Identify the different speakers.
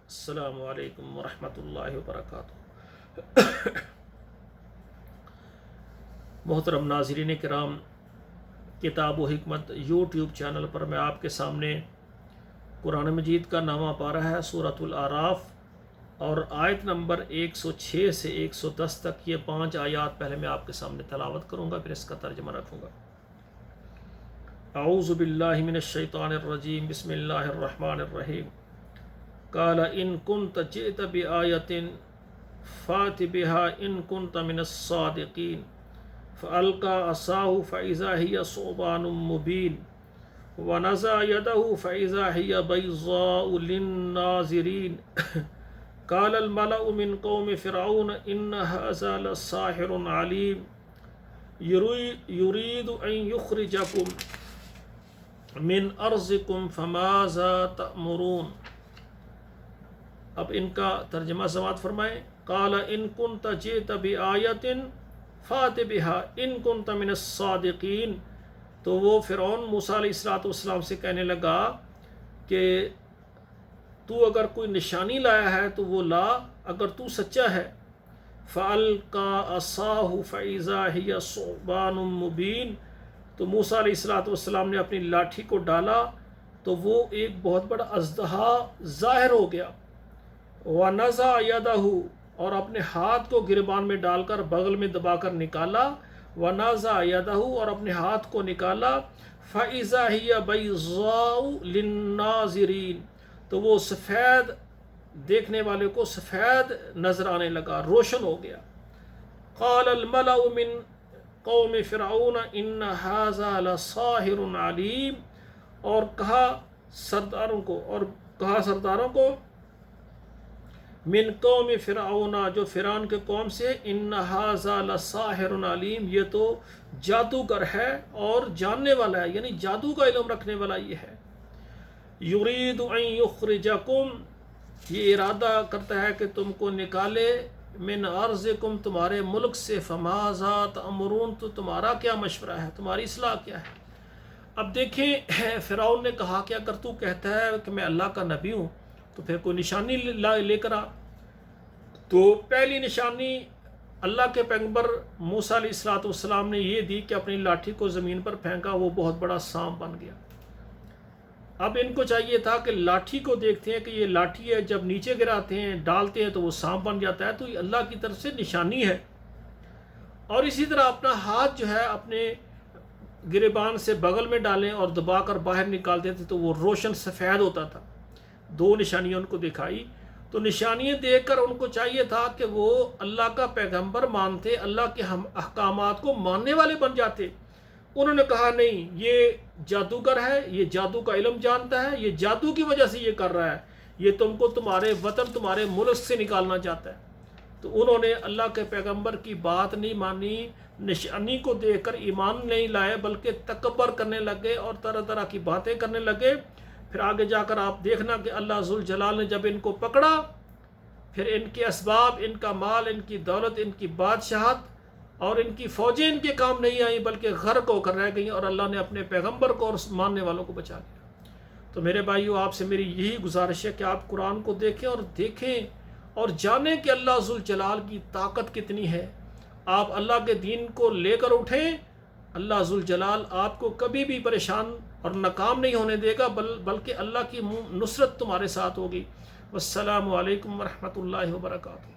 Speaker 1: السلام علیکم ورحمۃ اللہ وبرکاتہ۔ محترم ناظرین کرام، کتاب و حکمت یوٹیوب چینل پر میں آپ کے سامنے قرآن مجید کا نامہ پارہ ہے سورۃ الاعراف، اور آیت نمبر 106 سے 110 تک یہ 5 آیات پہلے میں آپ کے سامنے تلاوت کروں گا، پھر اس کا ترجمہ رکھوں گا۔ اعوذ باللہ من الشیطان الرجیم، بسم اللہ الرحمن الرحیم۔ قال ان كنت جئت بآية فات بها ان كنت من الصادقين فألقى عصاه فإذا هي ثعبان مبين ونزع يده فإذا هي بيضاء للناظرين قال الملأ من قوم فرعون إن هذا لساحر عليم يريد أن يخرجكم من أرضكم فماذا تأمرون۔ اب ان کا ترجمہ سماعت فرمائیں۔ قال ان كنت جئت بآية فات بها ان كنت من الصادقين، تو وہ فرعون موسیٰ علیہ السلام سے کہنے لگا کہ تو اگر کوئی نشانی لایا ہے تو وہ لا، اگر تو سچا ہے۔ فَأَلْقَى عَصَاهُ فَإِذَا هِيَ ثُعْبَانٌ مُبِينٌ، تو موسیٰ علیہ السلام نے اپنی لاٹھی کو ڈالا تو وہ ایک بہت بڑا اژدہا ظاہر ہو گیا۔ وَنَزَعَ يَدَهُ، اور اپنے ہاتھ کو گریبان میں ڈال کر بغل میں دبا کر نکالا۔ وَنَزَعَ يَدَهُ، اور اپنے ہاتھ کو نکالا۔ فَإِذَا هِيَ بَيْضَاءُ لِلنَّاظِرِينَ، تو وہ سفید دیکھنے والے کو سفید نظر آنے لگا، روشن ہو گیا۔ قَالَ الْمَلَأُ مِنْ قَوْمِ فِرْعَوْنَ إِنَّ هَذَا لَسَاحِرٌ عَلِيمٌ، اور کہا سرداروں کو من قوم فرعون، جو فرعون کے قوم سے، ان ھذا لساحر علیم، یہ تو جادوگر ہے اور جاننے والا ہے، یعنی جادو کا علم رکھنے والا یہ ہے۔ یرید ان یخرجکم، یہ ارادہ کرتا ہے کہ تم کو نکالے، من ارضکم، تمہارے ملک سے، فماذا تأمرون، تو تمہارا کیا مشورہ ہے، تمہاری اصلاح کیا ہے۔ اب دیکھیں، فرعون نے کہا کہ اگر تو کہتا ہے کہ میں اللہ کا نبی ہوں تو پھر کوئی نشانی لے کر آ۔ تو پہلی نشانی اللہ کے پیغمبر موسیٰ علیہ السلام نے یہ دی کہ اپنی لاٹھی کو زمین پر پھینکا، وہ بہت بڑا سانپ بن گیا۔ اب ان کو چاہیے تھا کہ لاٹھی کو دیکھتے ہیں کہ یہ لاٹھی ہے، جب نیچے گراتے ہیں ڈالتے ہیں تو وہ سانپ بن جاتا ہے، تو یہ اللہ کی طرف سے نشانی ہے۔ اور اسی طرح اپنا ہاتھ جو ہے اپنے گریبان سے بغل میں ڈالیں اور دبا کر باہر نکالتے تھے تو وہ روشن سفید ہوتا تھا۔ دو نشانیاں ان کو دکھائی، تو نشانیاں دیکھ کر ان کو چاہیے تھا کہ وہ اللہ کا پیغمبر مانتے، اللہ کے احکامات کو ماننے والے بن جاتے۔ انہوں نے کہا نہیں، یہ جادوگر ہے، یہ جادو کا علم جانتا ہے، یہ جادو کی وجہ سے یہ کر رہا ہے، یہ تم کو تمہارے وطن، تمہارے ملک سے نکالنا چاہتا ہے۔ تو انہوں نے اللہ کے پیغمبر کی بات نہیں مانی، نشانی کو دیکھ کر ایمان نہیں لائے، بلکہ تکبر کرنے لگے اور طرح طرح کی باتیں کرنے لگے۔ پھر آگے جا کر آپ دیکھنا کہ اللہ ذوالجلال نے جب ان کو پکڑا، پھر ان کے اسباب، ان کا مال، ان کی دولت، ان کی بادشاہت اور ان کی فوجیں ان کے کام نہیں آئیں، بلکہ غرق ہو کر رہ گئیں، اور اللہ نے اپنے پیغمبر کو اور ماننے والوں کو بچا لیا۔ تو میرے بھائیو، آپ سے میری یہی گزارش ہے کہ آپ قرآن کو دیکھیں اور جانیں کہ اللہ ذوالجلال کی طاقت کتنی ہے۔ آپ اللہ کے دین کو لے کر اٹھیں، اللہ ذوالجلال آپ کو کبھی بھی پریشان اور ناکام نہیں ہونے دے گا، بلکہ اللہ کی نصرت تمہارے ساتھ ہوگی۔ والسلام علیکم ورحمۃ اللہ وبرکاتہ۔